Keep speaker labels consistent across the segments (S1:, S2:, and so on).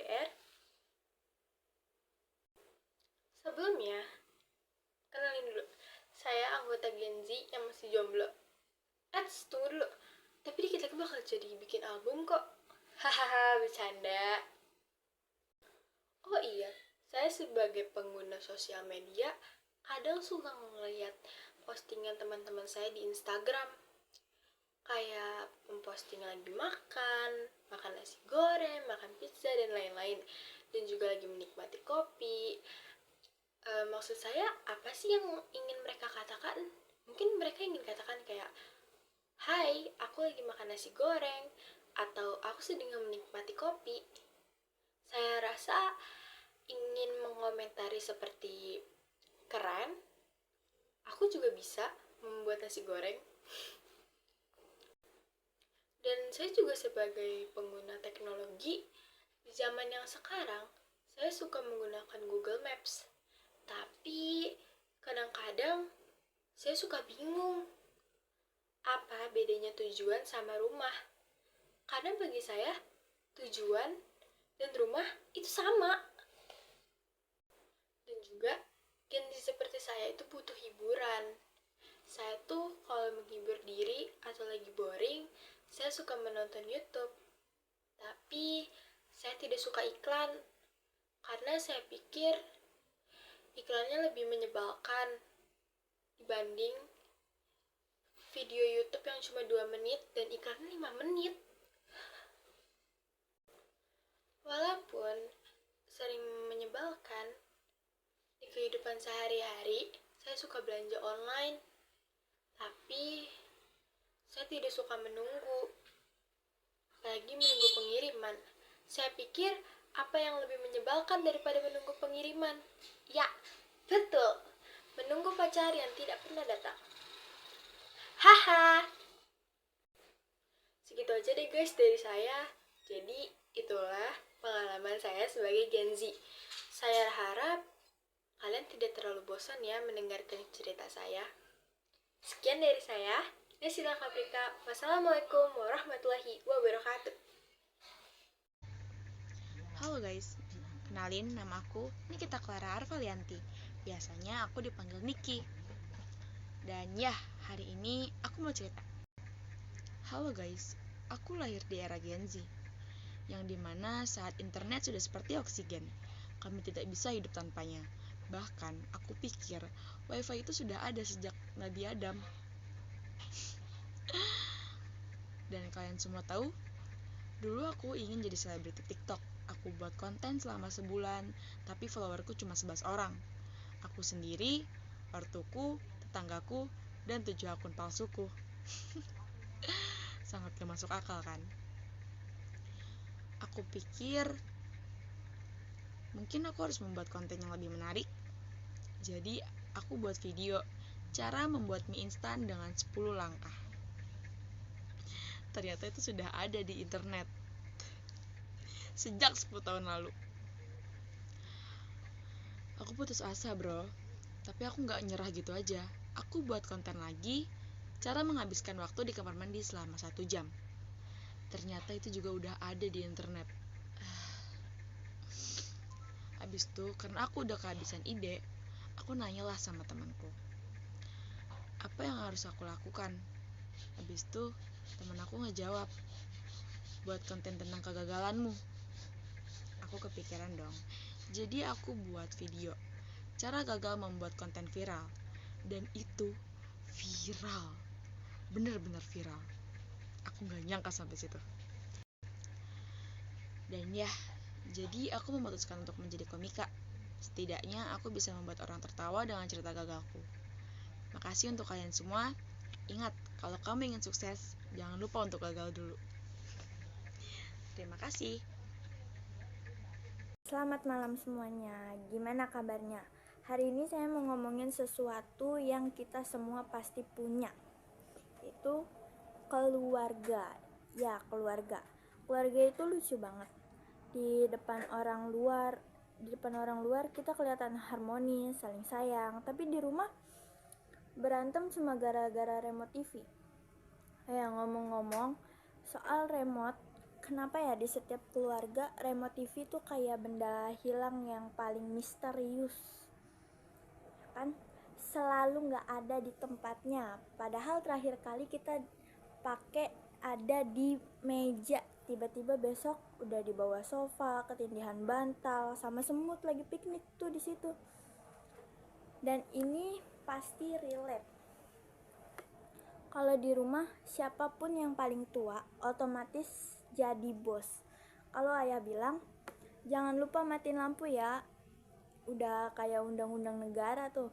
S1: LDR. Sebelumnya, kenalin dulu, saya anggota Gen Z yang masih jomblo. Tunggu dulu, tapi kita bakal jadi bikin album kok. Hahaha, bercanda. Oh iya, saya sebagai pengguna sosial media kadang suka ngeliat postingan teman-teman saya di Instagram. Kayak memposting lagi makan nasi goreng, makan pizza, dan lain-lain. Dan juga lagi menikmati kopi. Maksud saya, apa sih yang ingin mereka katakan? Mungkin mereka ingin katakan kayak, hai, aku lagi makan nasi goreng, atau aku sedang menikmati kopi. Saya rasa ingin mengomentari seperti, keren, aku juga bisa membuat nasi goreng. Dan saya juga sebagai pengguna teknologi, di zaman yang sekarang, saya suka menggunakan Google Maps. Tapi, kadang-kadang, saya suka bingung. Apa bedanya tujuan sama rumah? Karena bagi saya, tujuan dan rumah itu sama. Dan juga, Gen Z seperti saya itu butuh hiburan. Saya tuh kalau menghibur diri atau lagi boring, saya suka menonton YouTube. Tapi, saya tidak suka iklan. Karena saya pikir, iklannya lebih menyebalkan dibanding video YouTube yang cuma 2 menit dan iklannya 5 menit. Walaupun sering menyebalkan, di kehidupan sehari-hari, saya suka belanja online. Tapi, saya tidak suka menunggu. Apalagi menunggu pengiriman. Saya pikir, apa yang lebih menyebalkan daripada menunggu pengiriman? Ya, betul. Menunggu pacar yang tidak pernah datang. Haha. Segitu aja deh guys dari saya. Jadi, itulah pengalaman saya sebagai Gen Z. Saya harap kalian tidak terlalu bosan ya mendengarkan cerita saya. Sekian dari saya. Nesila Kaprika. Wassalamualaikum warahmatullahi wabarakatuh.
S2: Halo guys, kenalin nama aku Nikita Clara Arvalianti. Biasanya aku dipanggil Niki. Dan ya, hari ini aku mau cerita. Halo guys, aku lahir di era Gen Z, yang dimana saat internet sudah seperti oksigen. Kami tidak bisa hidup tanpanya. Bahkan, aku pikir wifi itu sudah ada sejak Nabi Adam. Dan kalian semua tahu, dulu aku ingin jadi selebriti TikTok. Aku buat konten selama sebulan, tapi followerku cuma 11 orang. Aku sendiri, ortuku, tetanggaku, dan 7 akun palsuku. Sangat gak masuk akal kan? Aku pikir mungkin aku harus membuat konten yang lebih menarik. Jadi aku buat video cara membuat mie instan dengan 10 langkah. Ternyata itu sudah ada di internet sejak 10 tahun lalu. Aku putus asa bro, tapi aku gak nyerah gitu aja. Aku buat konten lagi, cara menghabiskan waktu di kamar mandi selama 1 jam. Ternyata itu juga udah ada di internet. Habis itu, karena aku udah kehabisan ide, aku nanyalah sama temanku, apa yang harus aku lakukan? Habis itu, teman aku ngejawab, buat konten tentang kegagalanmu. Aku kepikiran dong. Jadi aku buat video cara gagal membuat konten viral. Dan itu viral. Bener-bener viral. Aku gak nyangka sampai situ. Dan ya, jadi aku memutuskan untuk menjadi komika. Setidaknya aku bisa membuat orang tertawa dengan cerita gagalku. Makasih untuk kalian semua. Ingat, kalau kamu ingin sukses, jangan lupa untuk gagal dulu. Terima kasih.
S3: Selamat malam semuanya, gimana kabarnya? Hari ini saya mau ngomongin sesuatu yang kita semua pasti punya, yaitu keluarga. Ya, keluarga. Keluarga itu lucu banget. Di depan orang luar kita kelihatan harmonis, saling sayang, tapi di rumah berantem cuma gara-gara remote TV. Ngomong-ngomong soal remote, kenapa ya di setiap keluarga remote TV tuh kayak benda hilang yang paling misterius, kan? Selalu nggak ada di tempatnya. Padahal terakhir kali kita pakai ada di meja, tiba-tiba besok udah di bawah sofa, ketindihan bantal, sama semut lagi piknik tuh di situ. Dan ini pasti relate. Kalau di rumah, siapapun yang paling tua otomatis jadi bos. Kalau ayah bilang, jangan lupa matiin lampu ya, udah kayak undang-undang negara tuh.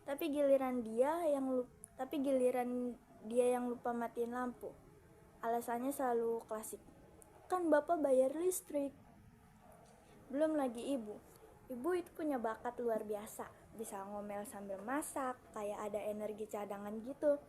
S3: Tapi giliran dia yang lupa matiin lampu. Alasannya selalu klasik, kan bapak bayar listrik. Belum lagi ibu itu punya bakat luar biasa, bisa ngomel sambil masak, kayak ada energi cadangan gitu.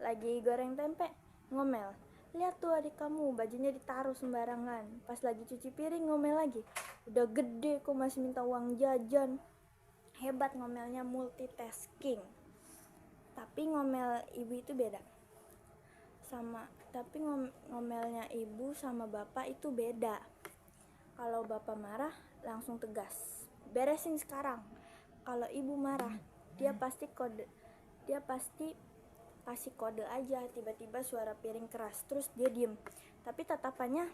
S3: Lagi goreng tempe, ngomel, lihat tuh adik kamu bajunya ditaruh sembarangan. Pas lagi cuci piring ngomel lagi, udah gede kok masih minta uang jajan. Hebat ngomelnya, multitasking. Tapi ngomel ibu itu beda. Ngomelnya ibu sama bapak itu beda. Kalau bapak marah langsung tegas, beresin sekarang. Kalau ibu marah, dia pasti kasih kode aja, tiba-tiba suara piring keras, terus dia diem. Tapi tatapannya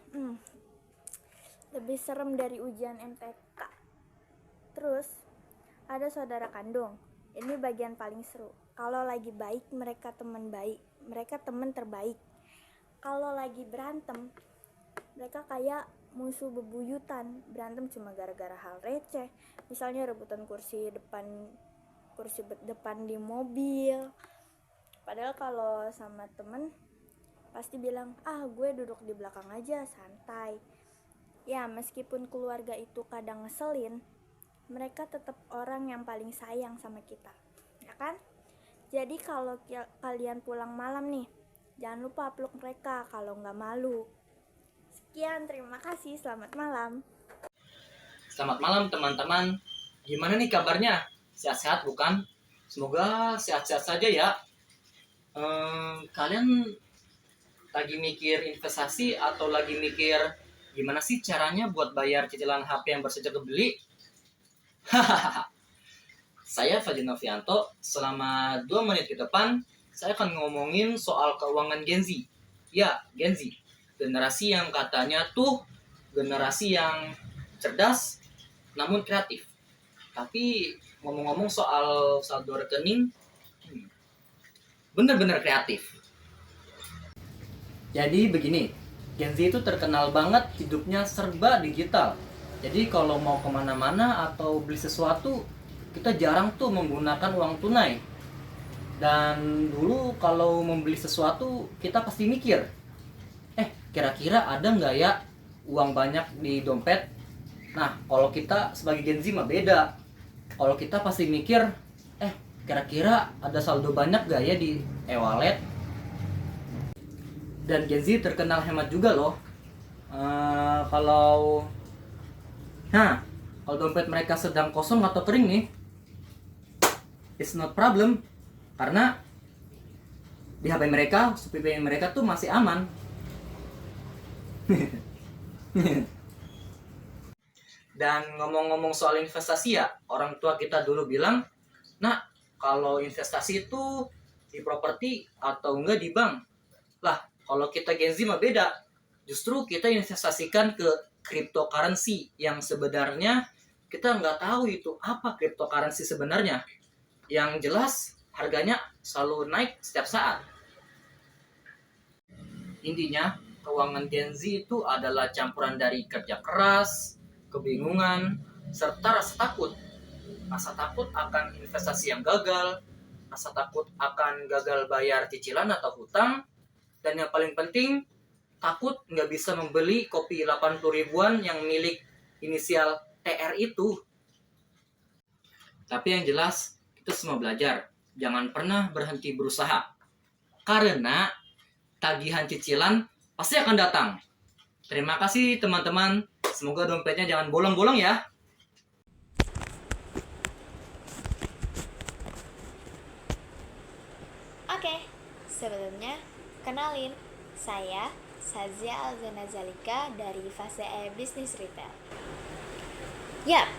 S3: lebih serem dari ujian MTK. Terus ada saudara kandung. Ini bagian paling seru. Kalau lagi baik, mereka teman terbaik. Kalau lagi berantem, mereka kayak musuh bebuyutan. Berantem cuma gara-gara hal receh, misalnya rebutan kursi depan di mobil. Padahal kalau sama temen pasti bilang, gue duduk di belakang aja, santai. Ya, meskipun keluarga itu kadang ngeselin, mereka tetap orang yang paling sayang sama kita, ya kan? Jadi kalau kalian pulang malam nih, jangan lupa peluk mereka kalau nggak malu. Sekian, terima kasih, selamat malam.
S4: Selamat malam teman-teman. Gimana nih kabarnya? Sehat-sehat bukan? Semoga sehat-sehat saja ya. Kalian lagi mikir investasi atau lagi mikir gimana sih caranya buat bayar cicilan HP yang baru saja kebeli? Saya Fajri Novianto. Selama 2 menit ke depan saya akan ngomongin soal keuangan Gen Z. Ya, Gen Z, generasi yang katanya tuh generasi yang cerdas namun kreatif. Tapi ngomong-ngomong soal saldo rekening, bener-bener kreatif. Jadi begini, Gen Z itu terkenal banget hidupnya serba digital. Jadi kalau mau kemana-mana atau beli sesuatu, kita jarang tuh menggunakan uang tunai. Dan dulu kalau membeli sesuatu, kita pasti mikir, kira-kira ada nggak ya uang banyak di dompet? Nah, kalau kita sebagai Gen Z mah beda. Kalau kita pasti mikir, kira-kira ada saldo banyak gak ya di e-wallet? Dan Gen Z terkenal hemat juga loh. Kalau dompet mereka sedang kosong atau kering nih, it's not problem. Karena di HP mereka, VPN mereka tuh masih aman. Dan ngomong-ngomong soal investasi ya, orang tua kita dulu bilang, nah, kalau investasi itu di properti atau enggak di bank. Lah, kalau kita Gen Z mah beda. Justru kita investasikan ke cryptocurrency yang sebenarnya kita nggak tahu itu apa cryptocurrency sebenarnya. Yang jelas harganya selalu naik setiap saat. Intinya, keuangan Gen Z itu adalah campuran dari kerja keras, kebingungan, serta rasa takut. Rasa takut akan investasi yang gagal, rasa takut akan gagal bayar cicilan atau hutang, dan yang paling penting, takut nggak bisa membeli kopi 80 ribuan yang milik inisial TR itu. Tapi yang jelas, kita semua belajar. Jangan pernah berhenti berusaha. Karena tagihan cicilan pasti akan datang. Terima kasih teman-teman. Semoga dompetnya jangan bolong-bolong ya.
S5: Oke, sebelumnya kenalin, saya
S3: Sazia Alzanazalika dari Fase E Bisnis Retail. Yap,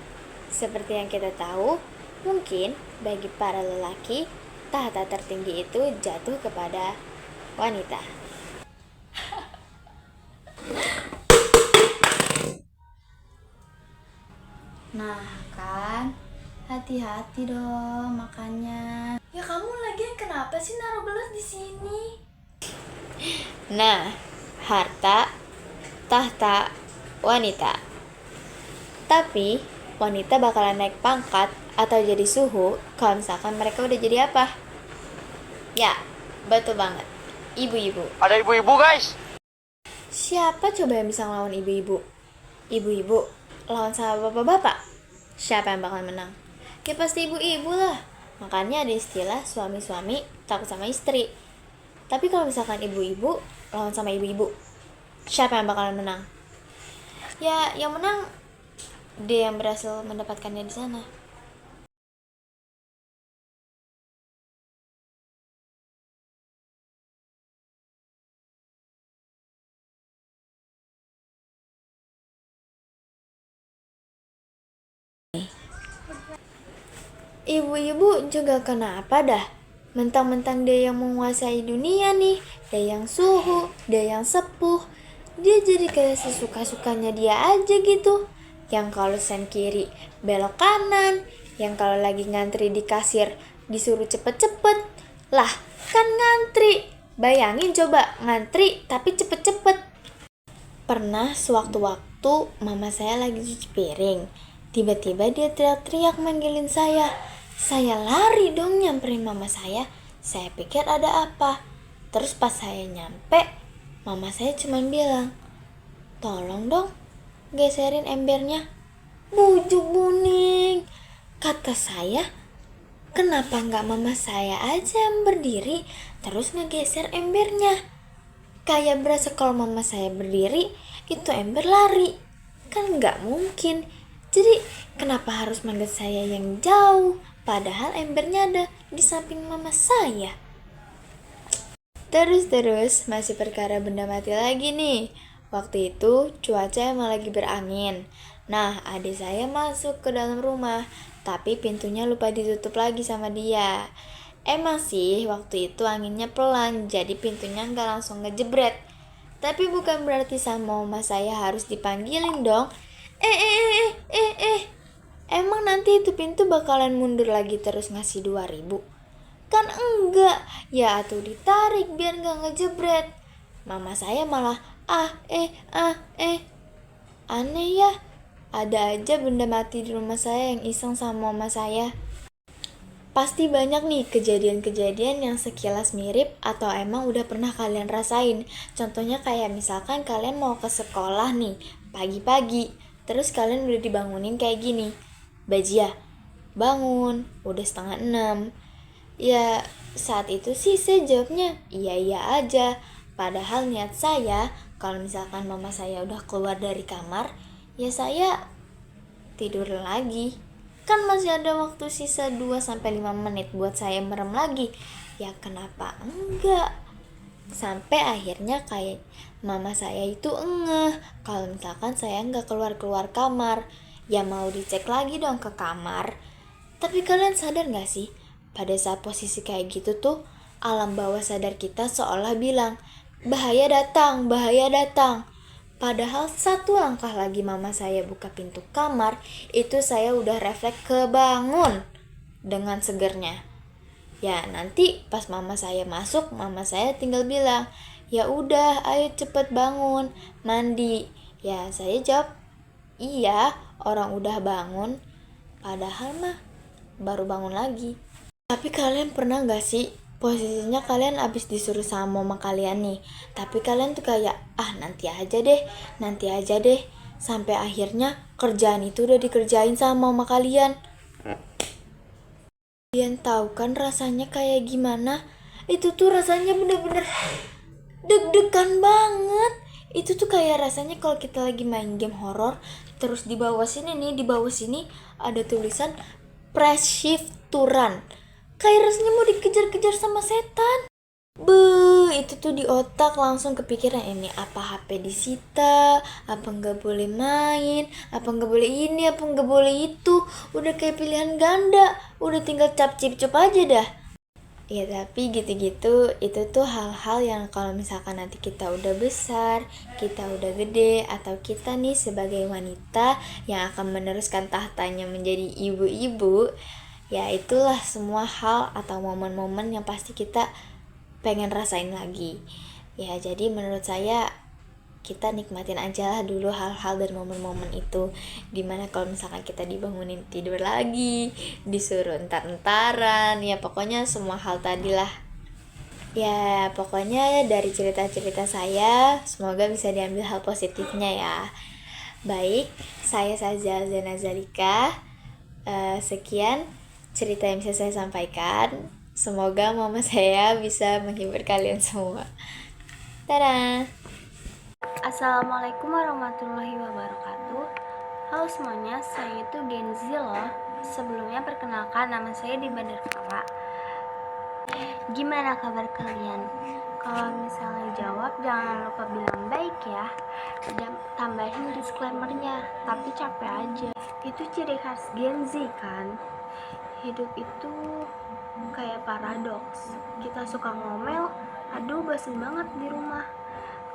S3: seperti yang kita tahu, mungkin bagi para lelaki, tahta tertinggi itu jatuh kepada wanita. Nah kan, hati-hati dong makannya. Ya kamu lagian kenapa sih naruh gelas di sini? Nah, harta, tahta, wanita. Tapi wanita bakalan naik pangkat atau jadi suhu kalau misalkan mereka udah jadi apa? Ya, betul banget. Ibu-ibu.
S5: Ada ibu-ibu guys.
S3: Siapa coba yang bisa ngelawan ibu-ibu? Ibu-ibu lawan sama bapak-bapak? Siapa yang bakal menang? Ya pasti ibu-ibu lah. Makanya ada istilah suami-suami takut sama istri. Tapi kalau misalkan ibu-ibu lawan sama ibu-ibu, siapa yang bakalan menang? Ya, yang menang dia yang berhasil mendapatkannya di sana. Ibu-ibu juga kenapa dah? Mentang-mentang dia yang menguasai dunia nih, dia yang suhu, dia yang sepuh, dia jadi kayak sesuka-sukanya dia aja gitu. Yang kalau sen kiri belok kanan, yang kalau lagi ngantri di kasir disuruh cepet-cepet. Lah, kan ngantri. Bayangin coba ngantri tapi cepet-cepet. Pernah sewaktu-waktu mama saya lagi cuci piring, tiba-tiba dia teriak-teriak manggilin saya. Saya lari dong nyamperin mama saya. Saya pikir ada apa. Terus pas saya nyampe, mama saya cuma bilang, "Tolong dong geserin embernya." Bujuk buning. Kata saya, kenapa nggak mama saya aja yang berdiri terus ngegeser embernya? Kayak berasa kalau mama saya berdiri, itu ember lari. Kan nggak mungkin. Jadi kenapa harus manggil saya yang jauh? Padahal embernya ada di samping mama saya. Terus masih perkara benda mati lagi nih. Waktu itu cuaca emang lagi berangin. Nah, adik saya masuk ke dalam rumah, tapi pintunya lupa ditutup lagi sama dia. Emang sih waktu itu anginnya pelan, jadi pintunya nggak langsung ngejebret. Tapi bukan berarti sama mama saya harus dipanggilin dong. Emang nanti itu pintu bakalan mundur lagi terus ngasih 2.000? Kan enggak, ya atuh ditarik biar nggak ngejebret. Mama saya malah aneh ya. Ada aja benda mati di rumah saya yang iseng sama mama saya. Pasti banyak nih kejadian-kejadian yang sekilas mirip atau emang udah pernah kalian rasain. Contohnya kayak misalkan kalian mau ke sekolah nih, pagi-pagi, terus kalian udah dibangunin kayak gini. Bajia, bangun, udah 5:30. Ya, saat itu sih saya jawabnya iya aja. Padahal niat saya, kalau misalkan mama saya udah keluar dari kamar, ya saya tidur lagi. Kan masih ada waktu sisa 2-5 menit buat saya merem lagi. Ya kenapa enggak? Sampai akhirnya kayak mama saya itu engeh kalau misalkan saya nggak keluar kamar. Ya mau dicek lagi dong ke kamar. Tapi kalian sadar gak sih? Pada saat posisi kayak gitu tuh, alam bawah sadar kita seolah bilang, bahaya datang. Padahal 1 langkah lagi mama saya buka pintu kamar, itu saya udah refleks kebangun dengan segernya. Ya nanti pas mama saya masuk, mama saya tinggal bilang, "Ya udah, ayo cepet bangun, mandi." Ya saya jawab, "Iya, orang udah bangun." Padahal mah baru bangun lagi. Tapi kalian pernah gak sih posisinya kalian abis disuruh sama mama kalian nih, tapi kalian tuh kayak nanti aja deh, sampai akhirnya kerjaan itu udah dikerjain sama mama kalian. Kalian tahu kan rasanya kayak gimana? Itu tuh rasanya bener-bener deg-degan banget. Itu tuh kayak rasanya kalau kita lagi main game horor, terus di bawah sini ada tulisan press shift to run. Kayak rasanya mau dikejar-kejar sama setan. itu tuh di otak langsung kepikiran, ini apa HP disita, apa nggak boleh main, apa nggak boleh ini, apa nggak boleh itu. Udah kayak pilihan ganda, udah tinggal cap cip cup aja dah. Ya tapi gitu-gitu, itu tuh hal-hal yang kalau misalkan nanti kita udah besar, kita udah gede, atau kita nih sebagai wanita yang akan meneruskan tahtanya menjadi ibu-ibu, ya itulah semua hal atau momen-momen yang pasti kita pengen rasain lagi. Ya jadi menurut saya kita nikmatin aja lah dulu hal-hal dan momen-momen itu, dimana kalau misalkan kita dibangunin tidur lagi, disuruh entar-entaran, ya pokoknya semua hal tadi lah. Ya pokoknya dari cerita-cerita saya semoga bisa diambil hal positifnya ya. Baik, saya Saja Zena Zalika. Sekian cerita yang bisa saya sampaikan. Semoga mama saya bisa menghibur kalian semua. Dadah. Assalamualaikum warahmatullahi wabarakatuh. Halo semuanya, saya itu Genzi loh. Sebelumnya perkenalkan, nama saya di Bandar Kala. Gimana kabar kalian? Kalau misalnya jawab jangan lupa bilang baik ya. Dan tambahin disclaimernya, tapi capek aja. Itu ciri khas Genzi kan. Hidup itu kayak paradoks. Kita suka ngomel, aduh bosan banget di rumah.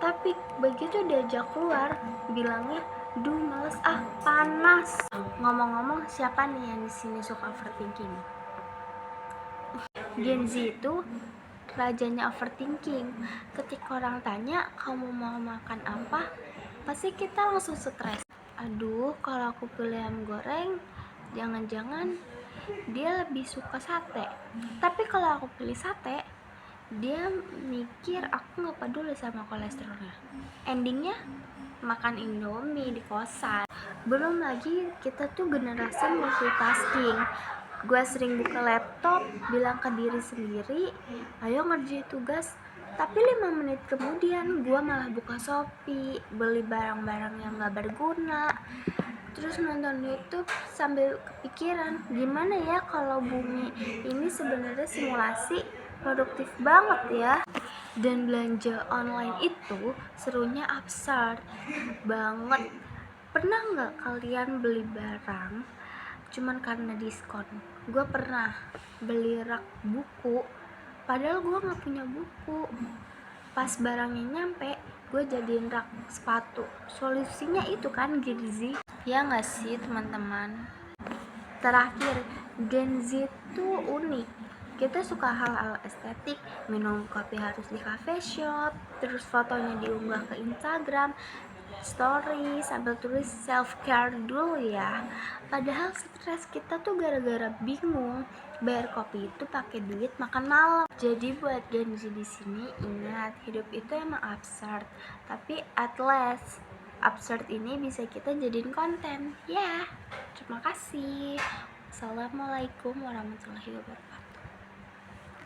S3: Tapi begitu diajak keluar, bilangnya, duh males panas. Ngomong-ngomong, siapa nih yang di sini suka overthinking? Gen Z itu rajanya overthinking. Ketika orang tanya, kamu mau makan apa? Pasti kita langsung stres. Aduh, kalau aku pilih ayam goreng, jangan-jangan dia lebih suka sate. Tapi kalau aku pilih sate, dia mikir aku gak peduli sama kolesterolnya. Endingnya makan Indomie di kosan. Belum lagi kita tuh generasi multitasking. Gue sering buka laptop, bilang ke diri sendiri, ayo ngerjain tugas. Tapi 5 menit kemudian gue malah buka Shopee, beli barang-barang yang gak berguna. Terus nonton YouTube sambil kepikiran, gimana ya kalau bumi ini sebenarnya simulasi, produktif banget ya. Dan belanja online itu serunya absurd banget. Pernah nggak kalian beli barang cuman karena diskon? Gue pernah beli rak buku, padahal gue nggak punya buku. Pas barangnya nyampe, gue jadiin rak sepatu. Solusinya itu kan Gizi. Ya nggak sih teman-teman? Terakhir, Gen Z tuh unik. Kita suka hal-hal estetik, minum kopi harus di cafe shop, terus fotonya diunggah ke Instagram story sambil tulis self care dulu ya. Padahal stres kita tuh gara-gara bingung bayar kopi itu pakai duit makan malam. Jadi buat Gen Z di sini ingat, hidup itu emang absurd, tapi at least absurd ini bisa kita jadiin konten. Ya, terima kasih. Assalamualaikum warahmatullahi wabarakatuh.